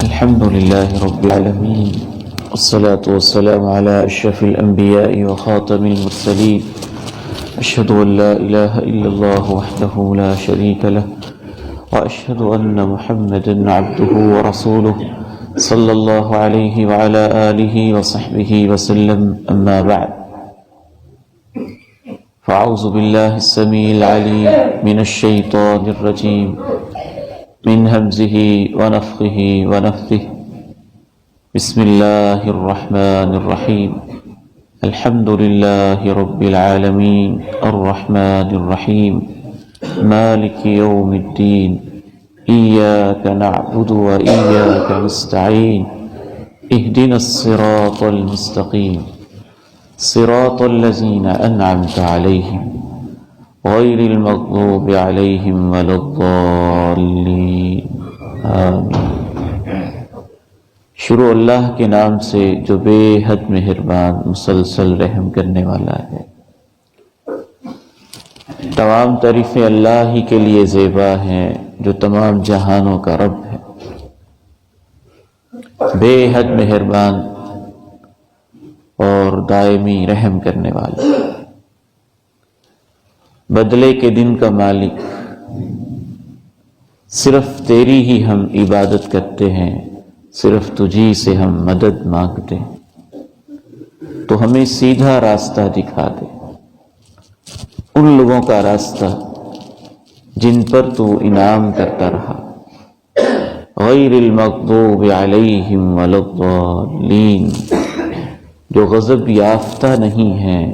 الحمد لله رب العالمين، والصلاة والسلام على أشرف الأنبياء وخاتم المرسلين. أشهد أن لا إله إلا الله وحده لا شريك له، وأشهد أن محمدا عبده ورسوله صلى الله عليه وعلى آله وصحبه وسلم. أما بعد، فأعوذ بالله السميع العليم من الشيطان الرجيم، من همزه ونفخه ونفثه. بسم الله الرحمن الرحيم. الحمد لله رب العالمين الرحمن الرحيم مالك يوم الدين. إياك نعبد وإياك نستعين. اهدنا الصراط المستقيم، صراط الذين أنعمت عليهم غير المغضوب عليهم ولا الضالين. آمین. شروع اللہ کے نام سے جو بے حد مہربان مسلسل رحم کرنے والا ہے. تمام تعریفیں اللہ ہی کے لیے زیبا ہیں جو تمام جہانوں کا رب ہے، بے حد مہربان اور دائمی رحم کرنے والا، بدلے کے دن کا مالک. صرف تیری ہی ہم عبادت کرتے ہیں، صرف تجھی سے ہم مدد مانگتے ہیں. تو ہمیں سیدھا راستہ دکھا دے، ان لوگوں کا راستہ جن پر تو انعام کرتا رہا، غیر المغضوب علیہم ولا الضالین، جو غضب یافتہ نہیں ہیں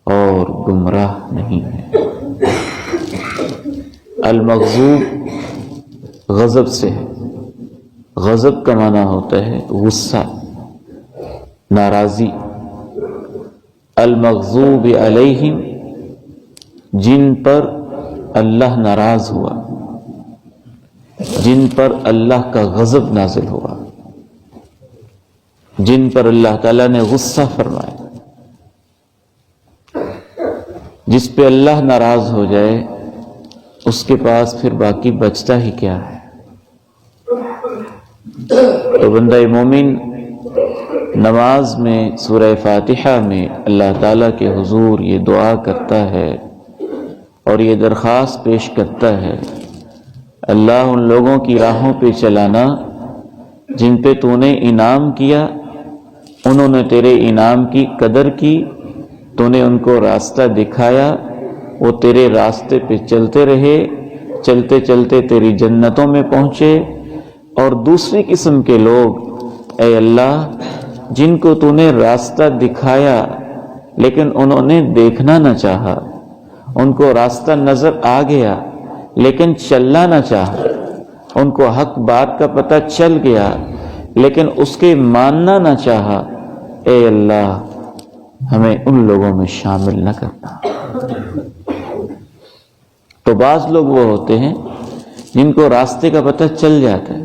اور گمراہ نہیں ہیں. المغضوب غضب سے ہے. غضب کا معنی ہوتا ہے غصہ، ناراضی. المغضوب علیہم، جن پر اللہ ناراض ہوا، جن پر اللہ کا غضب نازل ہوا، جن پر اللہ تعالیٰ نے غصہ فرمایا. جس پہ اللہ ناراض ہو جائے اس کے پاس پھر باقی بچتا ہی کیا ہے. تو بندہ مومن نماز میں سورہ فاتحہ میں اللہ تعالیٰ کے حضور یہ دعا کرتا ہے اور یہ درخواست پیش کرتا ہے، اللہ ان لوگوں کی راہوں پہ چلانا جن پہ تو نے انعام کیا، انہوں نے تیرے انعام کی قدر کی، تو نے ان کو راستہ دکھایا، وہ تیرے راستے پہ چلتے رہے، چلتے چلتے تیری جنتوں میں پہنچے. اور دوسری قسم کے لوگ، اے اللہ، جن کو تو نے راستہ دکھایا لیکن انہوں نے دیکھنا نہ چاہا، ان کو راستہ نظر آ گیا لیکن چلنا نہ چاہا، ان کو حق بات کا پتہ چل گیا لیکن اس کے ماننا نہ چاہا. اے اللہ، ہمیں ان لوگوں میں شامل نہ کرنا. تو بعض لوگ وہ ہوتے ہیں جن کو راستے کا پتہ چل جاتا ہے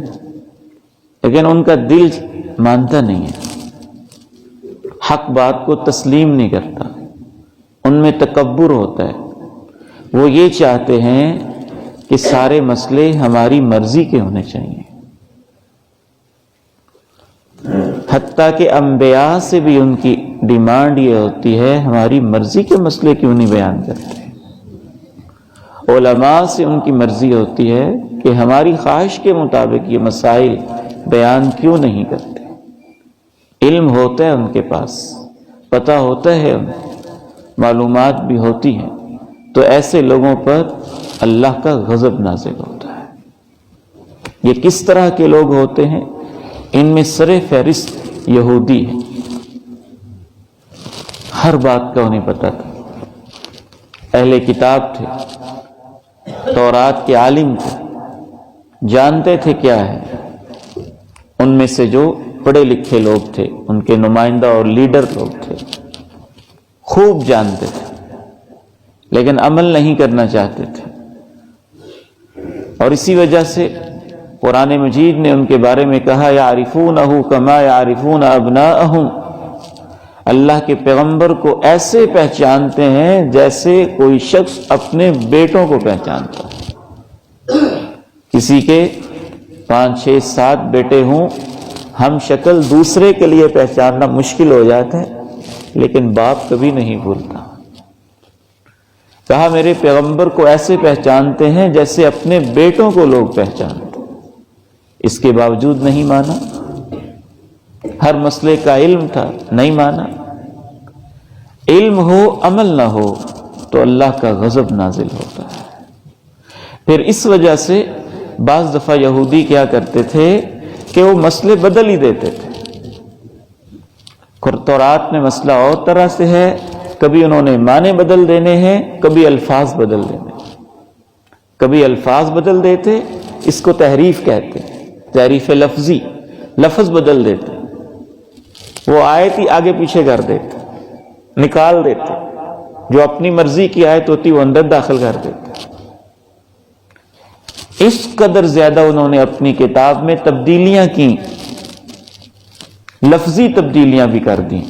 لیکن ان کا دل مانتا نہیں ہے، حق بات کو تسلیم نہیں کرتا، ان میں تکبر ہوتا ہے. وہ یہ چاہتے ہیں کہ سارے مسئلے ہماری مرضی کے ہونے چاہیے. حتیٰ کہ انبیاء سے بھی ان کی ڈیمانڈ یہ ہوتی ہے، ہماری مرضی کے مسئلے کیوں نہیں بیان کرتے. علماء سے ان کی مرضی ہوتی ہے کہ ہماری خواہش کے مطابق یہ مسائل بیان کیوں نہیں کرتے. علم ہوتا ہے ان کے پاس، پتہ ہوتا ہے، ان معلومات بھی ہوتی ہیں. تو ایسے لوگوں پر اللہ کا غضب نازل ہوتا ہے. یہ کس طرح کے لوگ ہوتے ہیں؟ ان میں سر فہرست یہودی ہیں. ہر بات کا انہیں پتہ تھا، اہل کتاب تھے، تورات کے عالم تھے، جانتے تھے کیا ہے. ان میں سے جو پڑھے لکھے لوگ تھے، ان کے نمائندہ اور لیڈر لوگ تھے، خوب جانتے تھے لیکن عمل نہیں کرنا چاہتے تھے. اور اسی وجہ سے قرآن مجید نے ان کے بارے میں کہا، یعرفونہ کما یعرفون ابناءہم، اللہ کے پیغمبر کو ایسے پہچانتے ہیں جیسے کوئی شخص اپنے بیٹوں کو پہچانتا ہے. کسی کے 5 6 7 بیٹے ہوں، ہم شکل دوسرے کے لیے پہچاننا مشکل ہو جاتا ہے، لیکن باپ کبھی نہیں بھولتا۔ کہا میرے پیغمبر کو ایسے پہچانتے ہیں جیسے اپنے بیٹوں کو لوگ پہچانتے، اس کے باوجود نہیں مانا۔ ہر مسئلے کا علم تھا، نہیں مانا۔ علم ہو عمل نہ ہو تو اللہ کا غضب نازل ہوتا ہے۔ پھر اس وجہ سے بعض دفعہ یہودی کیا کرتے تھے کہ وہ مسئلے بدل ہی دیتے تھے۔ تورات میں مسئلہ اور طرح سے ہے، کبھی انہوں نے معنی بدل دینے ہیں، کبھی الفاظ بدل دینے ہیں۔ کبھی الفاظ بدل دیتے، اس کو تحریف کہتے ہیں، تحریف لفظی، لفظ بدل دیتے، وہ آیت ہی آگے پیچھے کر دیتے، نکال دیتے، جو اپنی مرضی کی آیت ہوتی وہ اندر داخل کر دیتے۔ اس قدر زیادہ انہوں نے اپنی کتاب میں تبدیلیاں کی، لفظی تبدیلیاں بھی کر دیں،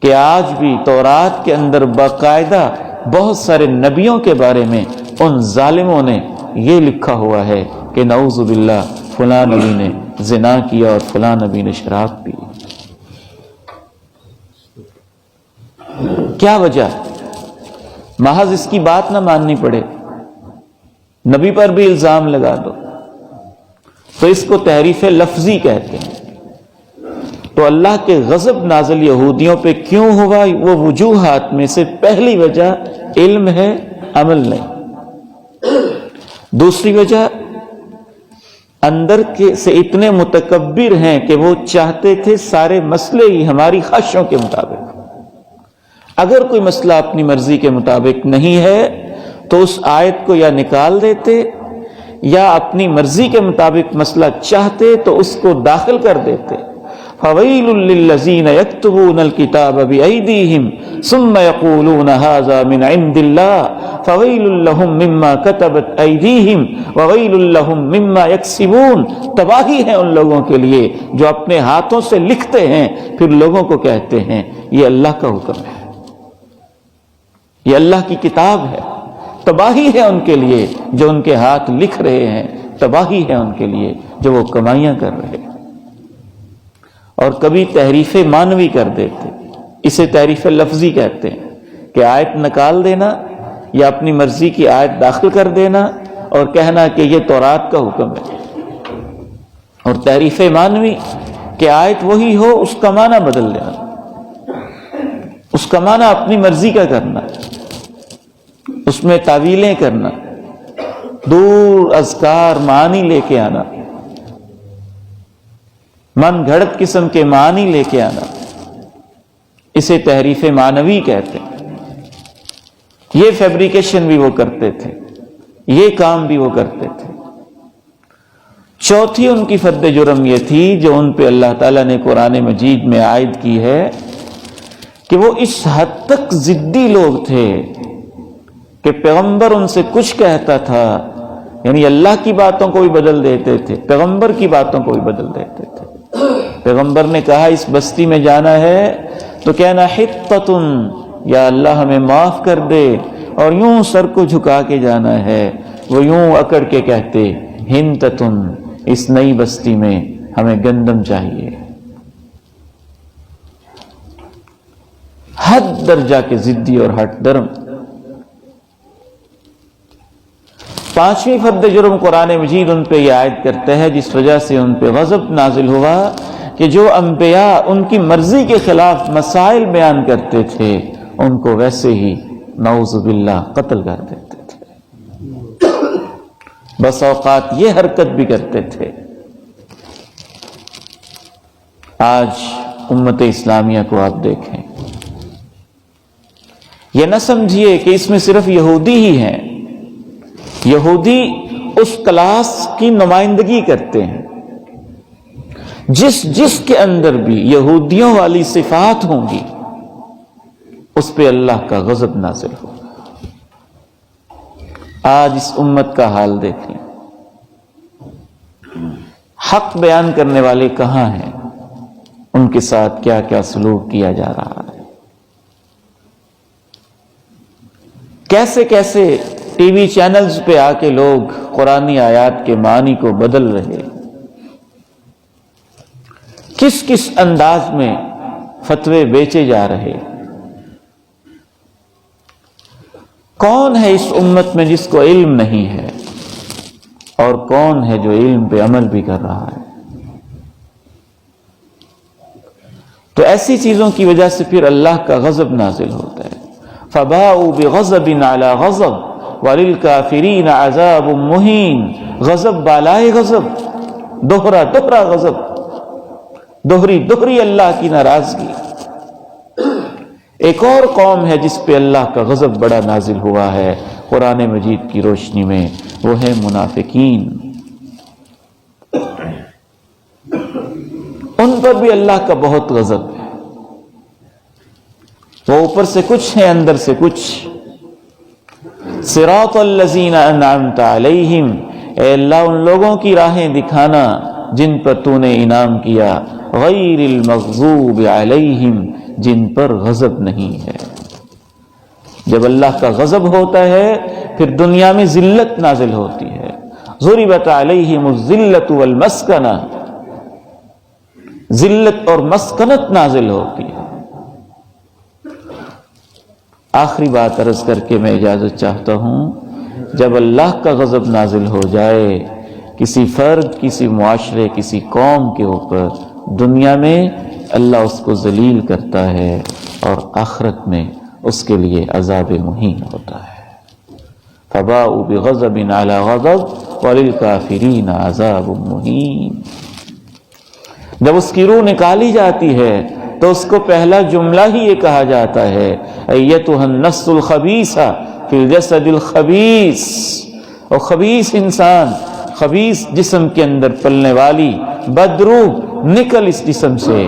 کہ آج بھی تورات کے اندر باقاعدہ بہت سارے نبیوں کے بارے میں ان ظالموں نے یہ لکھا ہوا ہے کہ نعوذ باللہ فلاں نبی نے زنا کیا اور فلاں نبی نے شراب پی۔ کیا وجہ؟ محض اس کی بات نہ ماننی پڑے، نبی پر بھی الزام لگا دو، تو اس کو تحریف لفظی کہتے ہیں۔ تو اللہ کے غضب نازل یہودیوں پہ کیوں ہوا؟ وہ وجوہات میں سے پہلی وجہ علم ہے، عمل نہیں۔ دوسری وجہ اندر کے سے اتنے متکبر ہیں کہ وہ چاہتے تھے سارے مسئلے ہی ہماری خواہشوں کے مطابق۔ اگر کوئی مسئلہ اپنی مرضی کے مطابق نہیں ہے تو اس آیت کو یا نکال دیتے یا اپنی مرضی کے مطابق مسئلہ چاہتے تو اس کو داخل کر دیتے۔ فَوَيْلٌ لِّلَّذِينَ يَكْتُبُونَ الْكِتَابَ بِأَيْدِيهِمْ ثُمَّ يَقُولُونَ هَٰذَا مِنْ عِندِ اللَّهِ فَوَيْلٌ لَّهُم مِّمَّا كَتَبَتْ أَيْدِيهِمْ وَوَيْلٌ لَّهُم مِّمَّا يَكْسِبُونَ۔ تباہی ہے ان لوگوں کے لیے جو اپنے ہاتھوں سے لکھتے ہیں پھر لوگوں کو کہتے ہیں یہ اللہ کا حکم ہے، یہ اللہ کی کتاب ہے۔ تباہی ہے ان کے لیے جو ان کے ہاتھ لکھ رہے ہیں، تباہی ہے ان کے لیے جو وہ کمائیاں کر رہے ہیں۔ اور کبھی تحریف معنوی کر دیتے، اسے تحریف لفظی کہتے ہیں، کہ آیت نکال دینا یا اپنی مرضی کی آیت داخل کر دینا اور کہنا کہ یہ تورات کا حکم ہے۔ اور تحریف معنوی کہ آیت وہی ہو، اس کا معنی بدل دینا، اس کا معنی اپنی مرضی کا کرنا، اس میں تعویلیں کرنا، دور اذکار معنی لے کے آنا، من گھڑت قسم کے معنی لے کے آنا، اسے تحریف معنوی کہتے ہیں۔ یہ فیبریکیشن بھی وہ کرتے تھے، یہ کام بھی وہ کرتے تھے۔ چوتھی ان کی فرد جرم یہ تھی جو ان پہ اللہ تعالیٰ نے قرآن مجید میں عائد کی ہے کہ وہ اس حد تک ضدی لوگ تھے کہ پیغمبر ان سے کچھ کہتا تھا، یعنی اللہ کی باتوں کو بھی بدل دیتے تھے، پیغمبر کی باتوں کو بھی بدل دیتے تھے۔ پیغمبر نے کہا اس بستی میں جانا ہے تو کہنا حطۃ، یا اللہ ہمیں معاف کر دے، اور یوں سر کو جھکا کے جانا ہے۔ وہ یوں اکڑ کے کہتے ہنتۃ، اس نئی بستی میں ہمیں گندم چاہیے۔ حد درجہ کے ضدی اور ہٹ درم۔ پانچویں فرد جرم قرآن مجید ان پہ یہ عائد کرتا ہے جس وجہ سے ان پہ غضب نازل ہوا کہ جو انبیاء ان کی مرضی کے خلاف مسائل بیان کرتے تھے ان کو ویسے ہی نعوذ باللہ قتل کر دیتے تھے۔ بس اوقات یہ حرکت بھی کرتے تھے۔ آج امت اسلامیہ کو آپ دیکھیں، یہ نہ سمجھیے کہ اس میں صرف یہودی ہی ہیں، یہودی اس کلاس کی نمائندگی کرتے ہیں جس کے اندر بھی یہودیوں والی صفات ہوں گی اس پہ اللہ کا غضب نازل ہوگا۔ آج اس امت کا حال دیکھ لیں، حق بیان کرنے والے کہاں ہیں، ان کے ساتھ کیا کیا سلوک کیا جا رہا ہے، کیسے کیسے ٹی وی چینلز پہ آ کے لوگ قرآنی آیات کے معنی کو بدل رہے ہیں۔ کس کس انداز میں فتوے بیچے جا رہے. کون ہے اس امت میں جس کو علم نہیں ہے، اور کون ہے جو علم پہ عمل بھی کر رہا ہے؟ تو ایسی چیزوں کی وجہ سے پھر اللہ کا غضب نازل ہوتا ہے. فَبَاءُوا بِغَضَبٍ عَلَى غَضَبٍ وَلِلْكَافِرِينَ عَذَابٌ مُّهِينٌ. غضب بالائے غضب، دوہرا دوہرا غضب، دوہری دوہری اللہ کی ناراضگی. ایک اور قوم ہے جس پہ اللہ کا غضب بڑا نازل ہوا ہے قرآن مجید کی روشنی میں، وہ ہے منافقین. ان پر بھی اللہ کا بہت غضب ہے. وہ اوپر سے کچھ ہے، اندر سے کچھ. صراط الذین انعمت علیہم، اے اللہ ان لوگوں کی راہیں دکھانا جن پر تو نے انعام کیا. غیر المغضوب علیہم، جن پر غضب نہیں ہے. جب اللہ کا غضب ہوتا ہے پھر دنیا میں ذلت نازل ہوتی ہے. ضربت علیہم الذلۃ والمسکنہ، ذلت اور مسکنت نازل ہوتی ہے. آخری بات عرض کر کے میں اجازت چاہتا ہوں، جب اللہ کا غضب نازل ہو جائے کسی فرد، کسی معاشرے، کسی قوم کے اوپر، دنیا میں اللہ اس کو ذلیل کرتا ہے اور آخرت میں اس کے لیے عذاب مہین ہوتا ہے. فَبَاءُوا بِغَضَبٍ عَلَى غَضَبٍ وَلِلْكَافِرِينَ عَذَابٌ مُّهِينٌ. جب اس کی روح نکالی جاتی ہے تو اس کو پہلا جملہ ہی یہ کہا جاتا ہے، ایتھا النفس الخبیثہ فی الجسد الخبیث. اور خبیث انسان، خبیث جسم کے اندر پلنے والی بدروح، نکل اس جسم سے،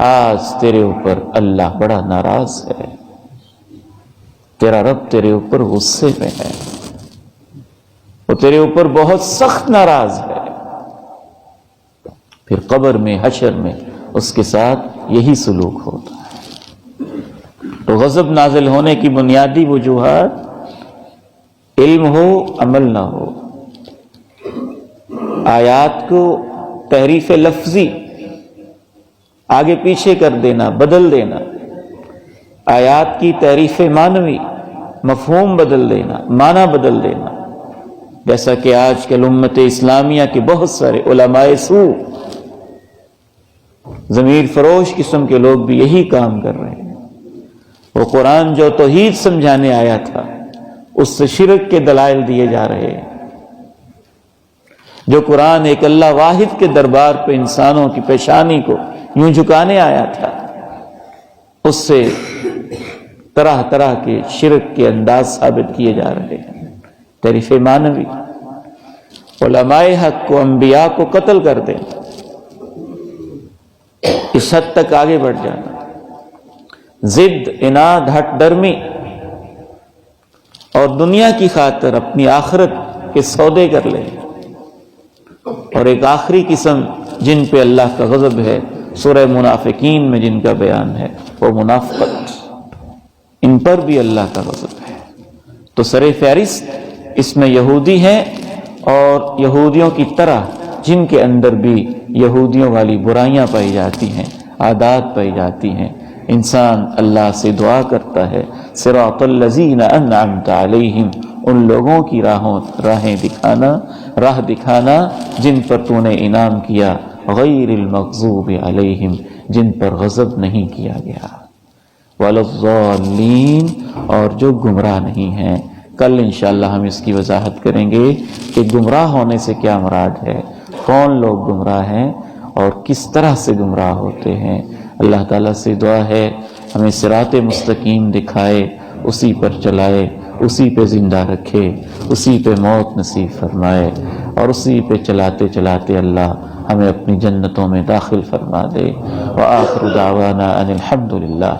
آج تیرے اوپر اللہ بڑا ناراض ہے، تیرا رب تیرے اوپر غصے میں ہے، وہ تیرے اوپر بہت سخت ناراض ہے. پھر قبر میں، حشر میں اس کے ساتھ یہی سلوک ہوتا ہے. تو غضب نازل ہونے کی بنیادی وجوہات علم ہو، عمل نہ ہو. آیات کو تحریف لفظی آگے پیچھے کر دینا، بدل دینا. آیات کی تحریف معنوی، مفہوم بدل دینا، معنی بدل دینا. جیسا کہ آج کل امت اسلامیہ کے بہت سارے علماء سوء، ضمیر فروش قسم کے لوگ بھی یہی کام کر رہے ہیں. وہ قرآن جو توحید سمجھانے آیا تھا اس سے شرک کے دلائل دیے جا رہے ہیں. جو قرآن ایک اللہ واحد کے دربار پہ انسانوں کی پیشانی کو یوں جھکانے آیا تھا، اس سے طرح طرح کے شرک کے انداز ثابت کیے جا رہے ہیں. تحریف معنوی، علماء حق کو، انبیاء کو قتل کر دینا، اس حد تک آگے بڑھ جانا. ضد، اناد، ہٹ درمی اور دنیا کی خاطر اپنی آخرت کے سودے کر لے. اور ایک آخری قسم جن پہ اللہ کا غضب ہے، سورہ منافقین میں جن کا بیان ہے، وہ منافقت، ان پر بھی اللہ کا غضب ہے. تو سر فہرست اس میں یہودی ہیں، اور یہودیوں کی طرح جن کے اندر بھی یہودیوں والی برائیاں پائی جاتی ہیں، عادات پائی جاتی ہیں. انسان اللہ سے دعا کرتا ہے، صراط الذین انعمت علیہم، ان لوگوں کی راہیں دکھانا، راہ دکھانا جن پر تو نے انعام کیا. غیر المغضوب علیہم، جن پر غضب نہیں کیا گیا. ولا الضالین، اور جو گمراہ نہیں ہیں. کل انشاءاللہ ہم اس کی وضاحت کریں گے کہ گمراہ ہونے سے کیا مراد ہے، کون لوگ گمراہ ہیں اور کس طرح سے گمراہ ہوتے ہیں. اللہ تعالیٰ سے دعا ہے ہمیں صراط مستقیم دکھائے، اسی پر چلائے، اسی پہ زندہ رکھے، اسی پہ موت نصیب فرمائے، اور اسی پہ چلاتے چلاتے اللہ ہمیں اپنی جنتوں میں داخل فرما دے. وآخر دعوانا ان الحمد للہ.